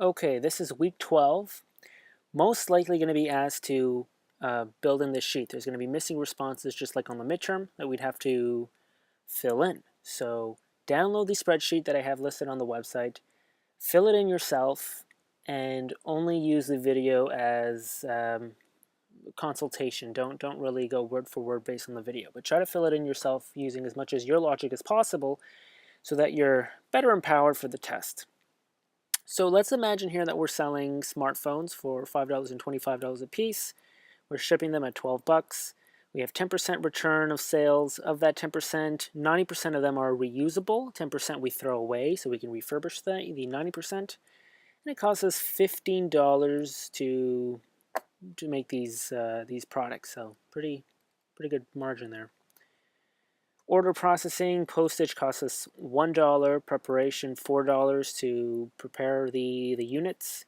Okay, this is week 12. Most likely going to be asked to build in this sheet. There's going to be missing responses just like on the midterm that we'd have to fill in. So download the spreadsheet that I have listed on the website, fill it in yourself, and only use the video as consultation. Don't really go word for word based on the video, but try to fill it in yourself using as much as your logic as possible so that you're better empowered for the test. So let's imagine here that we're selling smartphones for $5 and $25 a piece. We're shipping them at 12 bucks. We have 10% return of sales. Of that 10%, 90% of them are reusable. 10% we throw away so we can refurbish the 90%. And it costs us $15 to make these products. So pretty good margin there. Order processing, postage costs us $1, preparation $4 to prepare the units.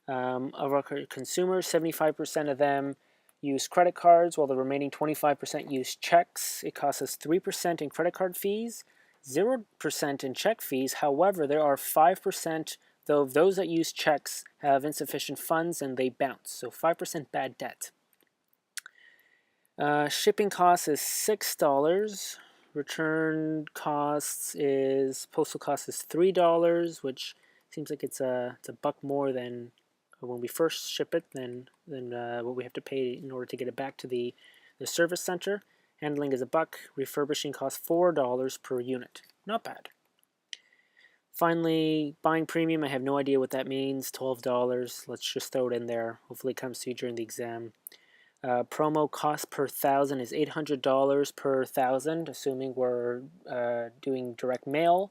Of our consumers, 75% of them use credit cards, while the remaining 25% use checks. It costs us 3% in credit card fees, 0% in check fees. However, there are 5% though those that use checks have insufficient funds and they bounce, so 5% bad debt. Shipping costs is $6. Return costs is postal cost is $3, which seems like it's a buck more than when we first ship it than what we have to pay in order to get it back to the service center. Handling is a buck. Refurbishing costs $4 per unit. Not bad. Finally, buying premium, I have no idea what that means. $12. Let's just throw it in there. Hopefully it comes to you during the exam. Promo cost per thousand is $800 per thousand, assuming we're doing direct mail.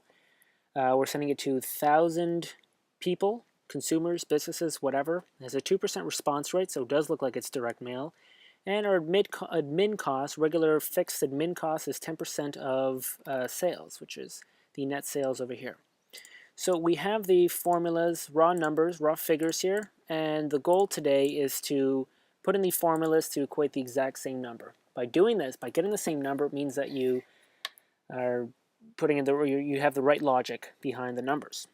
We're sending it to 1,000 people, consumers, businesses, whatever. It has a 2% response rate, so it does look like it's direct mail. And our admin cost, regular fixed admin cost, is 10% of sales, which is the net sales over here. So we have the formulas, raw numbers, raw figures here, and the goal today is to put in the formulas to equate the exact same number. By doing this, by getting the same number, it means that you are putting in you have the right logic behind the numbers.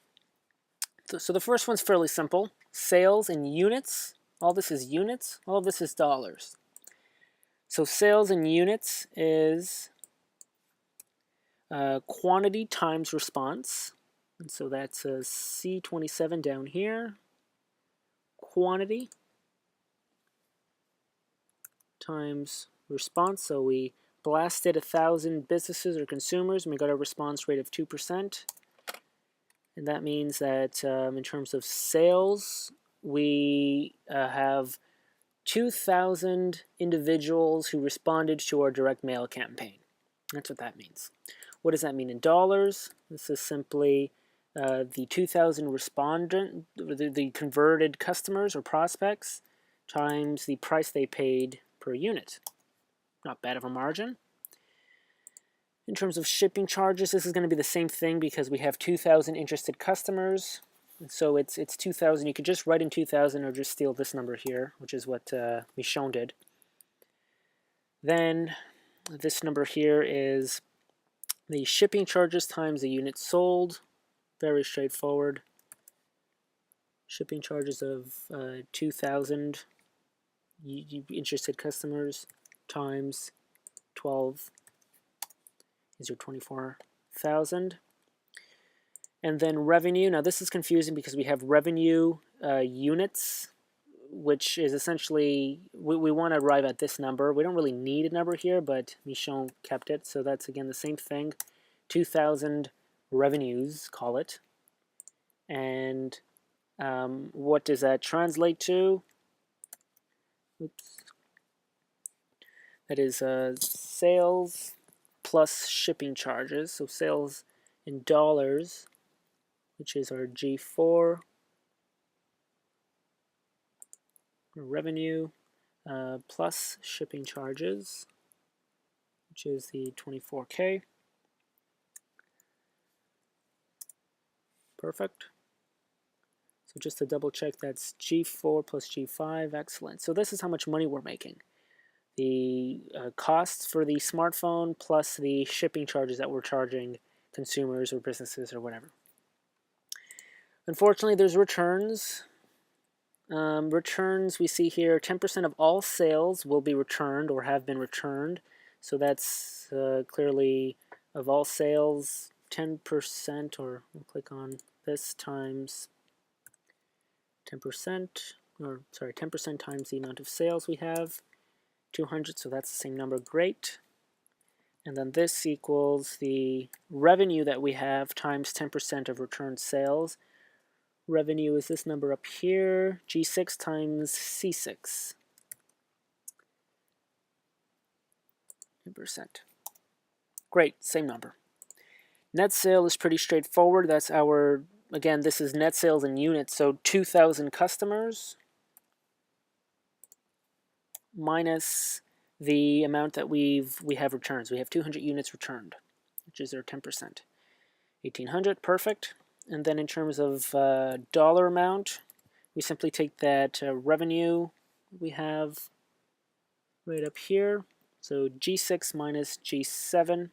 So the first one's fairly simple. Sales in units. All this is units. All of this is dollars. So sales in units is quantity times response. And so that's a C27 down here. Quantity times response. So we blasted 1,000 businesses or consumers and we got a response rate of 2%. And that means that in terms of sales, we have 2,000 individuals who responded to our direct mail campaign. That's what that means. What does that mean in dollars? This is simply the 2,000 respondent, the converted customers or prospects, times the price they paid per unit. Not bad of a margin. In terms of shipping charges, this is going to be the same thing because we have 2,000 interested customers. And so it's 2,000. You could just write in 2,000 or just steal this number here, which is what Michon did. Then this number here is the shipping charges times the units sold. Very straightforward. Shipping charges of 2,000 interested customers times 12 is your 24,000. And then revenue. Now this is confusing because we have revenue units, which is essentially, we want to arrive at this number. We don't really need a number here, but Michon kept it. So that's again the same thing. 2,000 revenues, call it. And what does that translate to? Oops. That is sales plus shipping charges. So sales in dollars, which is our G4. Revenue plus shipping charges, which is the 24K. Perfect. So just to double check, that's G4 plus G5. Excellent. So this is how much money we're making. The costs for the smartphone plus the shipping charges that we're charging consumers or businesses or whatever. Unfortunately, there's returns. Returns, we see here 10% of all sales will be returned or have been returned. So that's clearly of all sales, 10%, or we'll click on this times 10%, or sorry, 10% times the amount of sales we have, 200, so that's the same number, great. And then this equals the revenue that we have times 10% of returned sales. Revenue is this number up here, G6 times C6. 10%. Great, same number. Net sale is pretty straightforward. That's our, again, this is net sales in units, so 2,000 customers minus the amount that we have returns. We have 200 units returned, which is our 10%. 1,800, perfect. And then in terms of dollar amount, we simply take that revenue we have right up here. So G6 minus G7,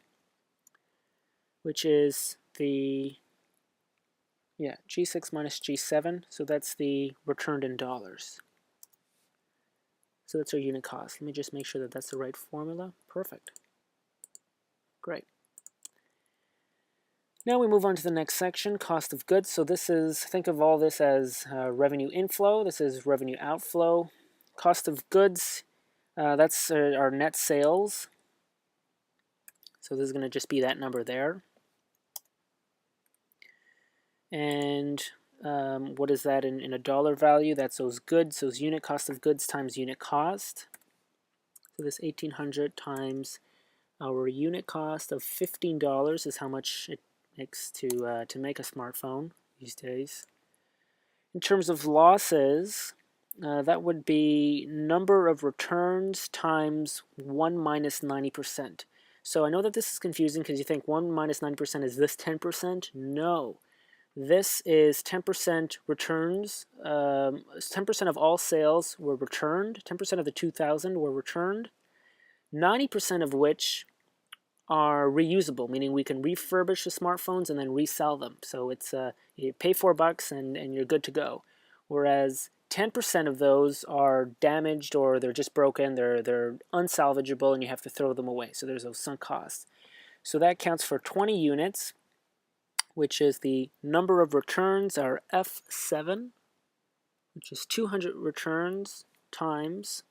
which is the, yeah, G6 minus G7. So that's the returned in dollars. So that's our unit cost. Let me just make sure that that's the right formula. Perfect. Great. Now we move on to the next section, cost of goods. So this is, think of all this as revenue inflow. This is revenue outflow. Cost of goods, that's our net sales. So this is going to just be that number there. And what is that in a dollar value? That's those goods, those unit cost of goods times unit cost. So this 1,800 times our unit cost of $15 is how much it makes to make a smartphone these days. In terms of losses, that would be number of returns times 1 minus 90%. So I know that this is confusing because you think 1 minus 90% is this 10%. No. This is 10% returns. 10% of all sales were returned. 10% of the 2,000 were returned. 90% of which are reusable, meaning we can refurbish the smartphones and then resell them. So it's you pay $4 and you're good to go. Whereas 10% of those are damaged or they're just broken, they're unsalvageable, and you have to throw them away. So there's those sunk costs. So that counts for 20 units, which is the number of returns, our F7, which is 200 returns times,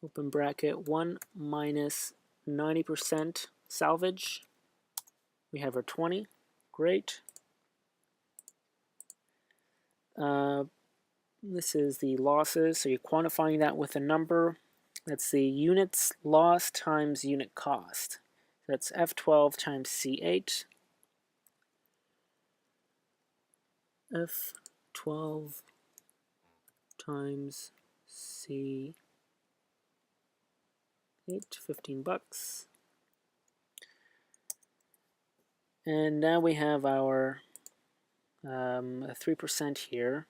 open bracket, 1 minus 90% salvage. We have our 20. Great. This is the losses, so you're quantifying that with a number. That's the units lost times unit cost. That's F12 times C8. F12 times C8, $15. And now we have our 3% here.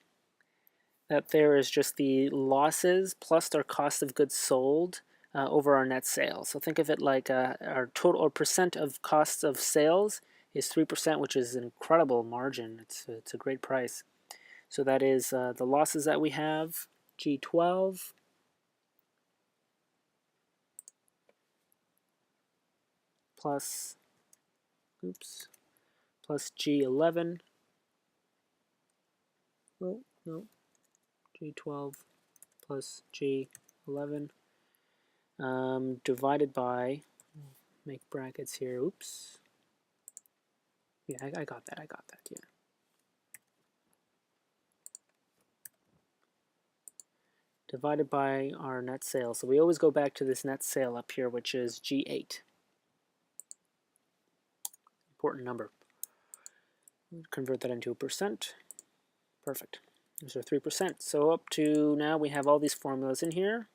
That there is just the losses plus our cost of goods sold over our net sales. So think of it like our total or percent of cost of sales is 3%, which is an incredible margin. It's a great price. So that is the losses that we have, G12 plus, plus G11. Oh, no. G12 plus G11 divided by, make brackets here, oops. Yeah, I got that, yeah. Divided by our net sale. So we always go back to this net sale up here, which is G8. Important number. Convert that into a percent. Perfect. Those are 3%. So up to now we have all these formulas in here.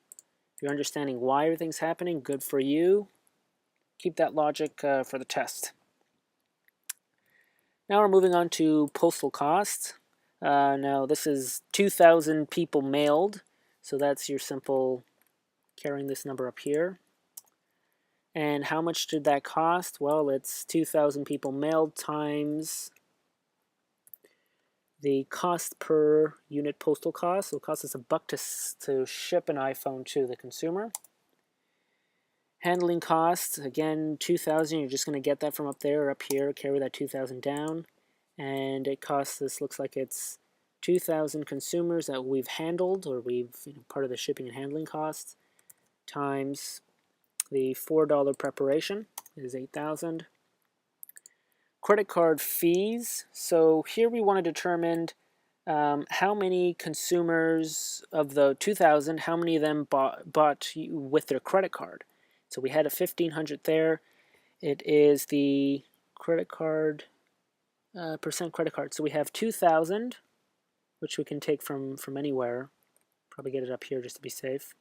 If you're understanding why everything's happening, good for you. Keep that logic for the test. Now we're moving on to postal costs. Now this is 2,000 people mailed. So that's your simple carrying this number up here. And how much did that cost? Well, it's 2,000 people mailed times the cost per unit postal cost. So it costs us $1 to ship an iPhone to the consumer. Handling costs, again, 2,000. You're just going to get that from up there or up here. Carry that 2,000 down. And it costs us, looks like it's 2,000 consumers that we've handled, or we've, part of the shipping and handling costs, times the $4 preparation is 8,000. Credit card fees. So here we want to determine how many consumers of the 2,000, how many of them bought with their credit card. So we had a 1,500 there. It is the credit card, percent credit card. So we have 2,000, which we can take from anywhere. Probably get it up here just to be safe.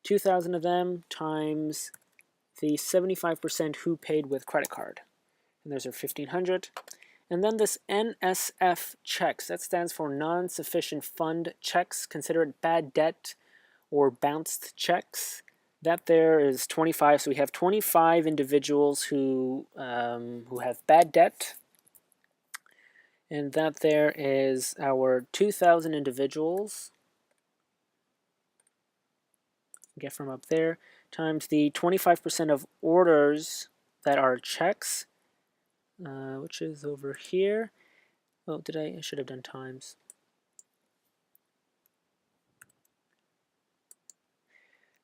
2,000 of them times the 75% who paid with credit card. And there's our 1,500. And then this NSF checks, that stands for non-sufficient fund checks. Consider it bad debt or bounced checks. That there is 25, so we have 25 individuals who have bad debt. And that there is our 2,000 individuals, get from up there, times the 25% of orders that are checks, which is over here. Oh, I should have done times.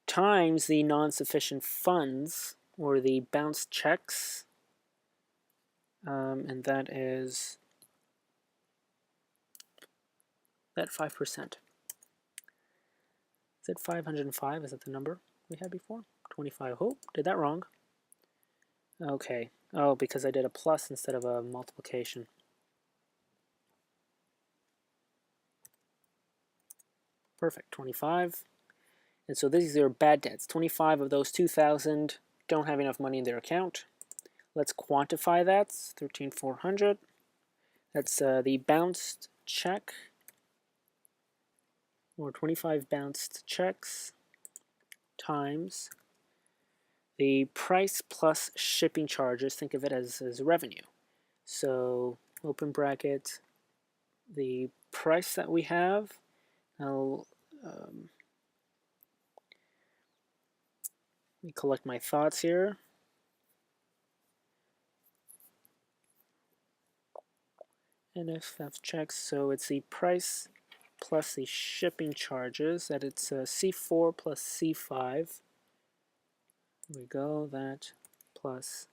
Times the non-sufficient funds, or the bounced checks, and that is that 5%. Is it 505? Is that the number we had before? 25. Oh, did that wrong. Okay. Oh, because I did a plus instead of a multiplication. Perfect. 25. And so these are bad debts. 25 of those 2,000 don't have enough money in their account. Let's quantify that. 13,400. That's the bounced check, or 25 bounced checks, times the price plus shipping charges. Think of it as revenue. So open bracket, the price that we have. I'll let me collect my thoughts here. NSF checks, so it's the price plus the shipping charges, that it's C4 plus C5. There we go, that plus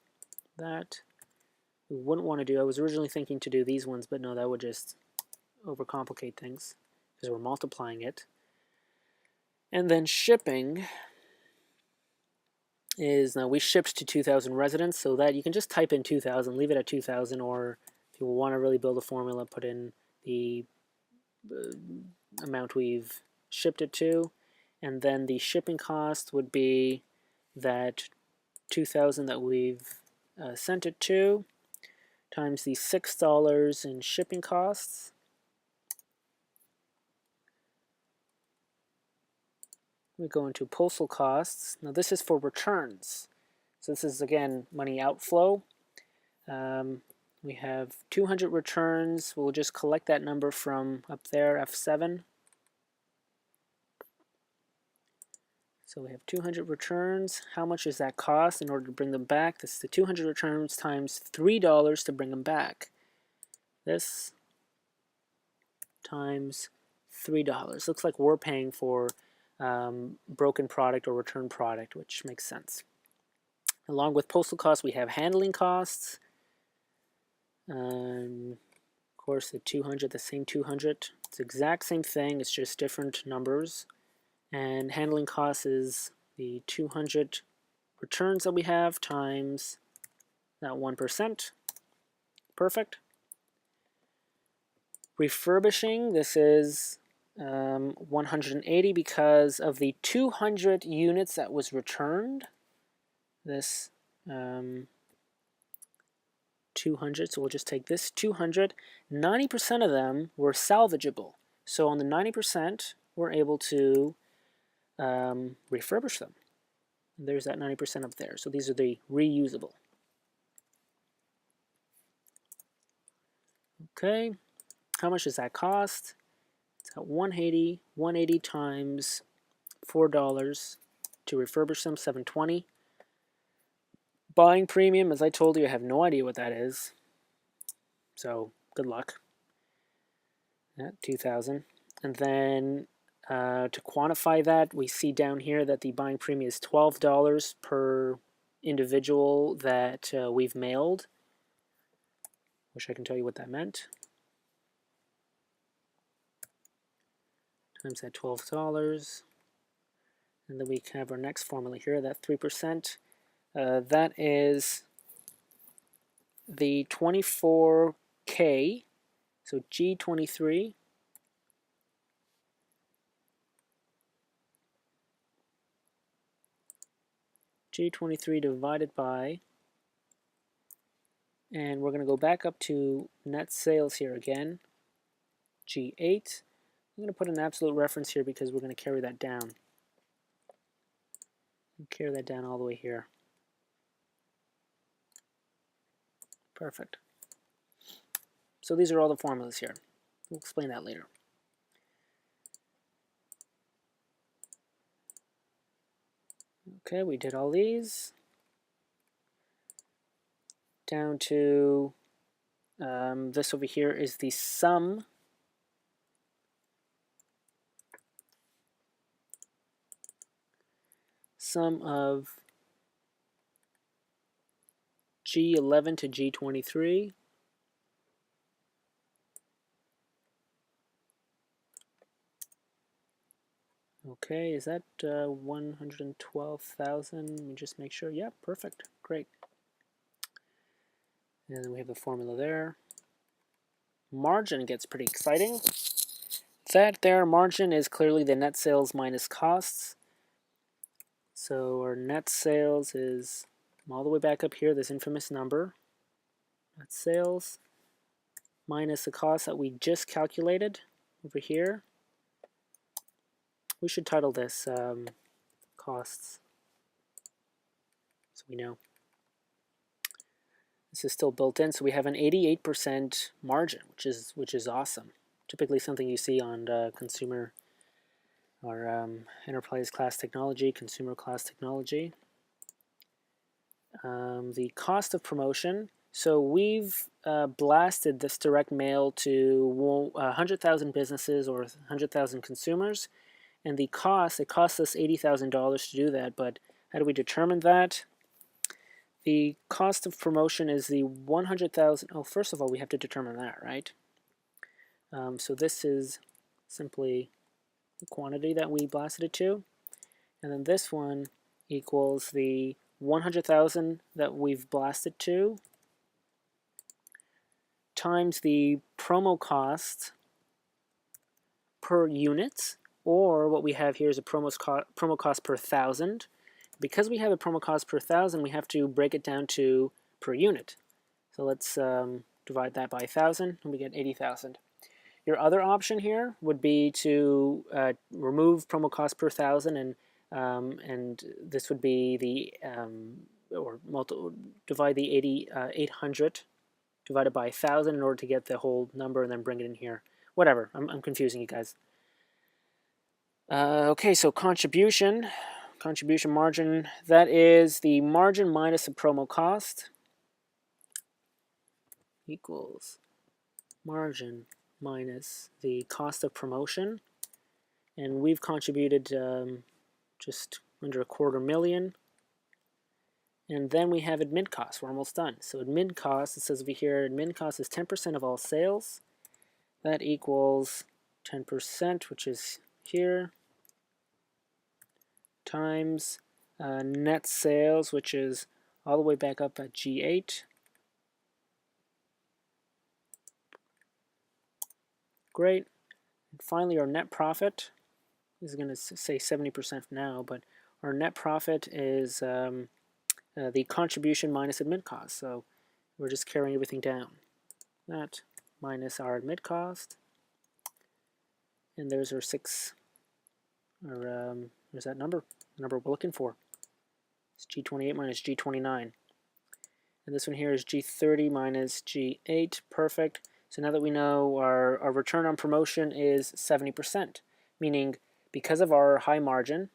that. We wouldn't want to do, I was originally thinking to do these ones, but no, that would just overcomplicate things because we're multiplying it. And then shipping is, now we shipped to 2,000 residents, so that you can just type in 2,000, leave it at 2,000, or if you want to really build a formula, put in the amount we've shipped it to, and then the shipping cost would be that 2,000 that we've sent it to, times the $6 in shipping costs. We go into postal costs. Now this is for returns. So this is, again, money outflow. We have 200 returns. We'll just collect that number from up there, F7. So we have 200 returns. How much does that cost in order to bring them back? This is the 200 returns times $3 to bring them back. This times $3. Looks like we're paying for broken product or return product, which makes sense. Along with postal costs, we have handling costs. Of course, the 200, the same 200. It's the exact same thing, it's just different numbers. And handling costs is the 200 returns that we have times that 1%. Perfect. Refurbishing, this is 180 because of the 200 units that was returned. This 200, so we'll just take this 200. 90% of them were salvageable. So on the 90%, we're able to refurbish them. And there's that 90% up there. So these are the reusable. Okay. how much does that cost? It's got 180 times $4 to refurbish them, $720. Buying premium, as I told you, I have no idea what that is. So good luck. At 2,000. And then to quantify that, we see down here that the buying premium is $12 per individual that we've mailed. Wish I can tell you what that meant. Times that $12. And then we have our next formula here, that 3%. That is the 24K, so G23. G23 divided by, and we're going to go back up to net sales here again, G8. I'm going to put an absolute reference here because we're going to carry that down. Carry that down all the way here. Perfect. So these are all the formulas here. We'll explain that later. Okay, we did all these. Down to this over here is the sum of G11 to G23. Okay, is that 112,000? Let me just make sure. Yeah, perfect. Great. And then we have the formula there. Margin gets pretty exciting. That there margin is clearly the net sales minus costs. So our net sales is all the way back up here, this infamous number. Net sales minus the cost that we just calculated over here. We should title this costs, so we know. This is still built in, so we have an 88% margin, which is awesome. Typically something you see on consumer or enterprise class technology, consumer class technology. The cost of promotion. So we've blasted this direct mail to 100,000 businesses or 100,000 consumers. And the cost, it costs us $80,000 to do that, but how do we determine that? The cost of promotion is the 100,000. Oh, first of all, we have to determine that, right? So this is simply the quantity that we blasted it to. And then this one equals the 100,000 that we've blasted to times the promo cost per unit. Or what we have here is a promo cost per 1,000. Because we have a promo cost per 1,000, we have to break it down to per unit. So let's divide that by 1,000, and we get 80,000. Your other option here would be to remove promo cost per 1,000, and this would be the divide the 800 divided by 1,000 in order to get the whole number, and then bring it in here. Whatever. I'm confusing you guys. Okay, so contribution margin, that is the margin minus the promo cost equals margin minus the cost of promotion. And we've contributed just under $250,000. And then we have admin costs. We're almost done. So admin costs, it says over here, admin cost is 10% of all sales. That equals 10%, which is here, times net sales, which is all the way back up at G8. Great. And finally, our net profit is going to say 70% now, but our net profit is the contribution minus admin cost. So we're just carrying everything down. That minus our admin cost. And there's our there's that number, the number we're looking for. It's G28 minus G29. And this one here is G30 minus G8. Perfect. So now that we know our return on promotion is 70%, meaning because of our high margin,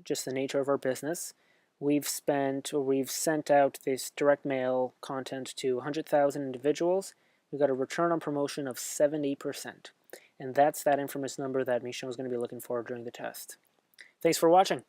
just the nature of our business, we've sent out this direct mail content to 100,000 individuals. We've got a return on promotion of 70%. And that's that infamous number that Michon is going to be looking for during the test. Thanks for watching.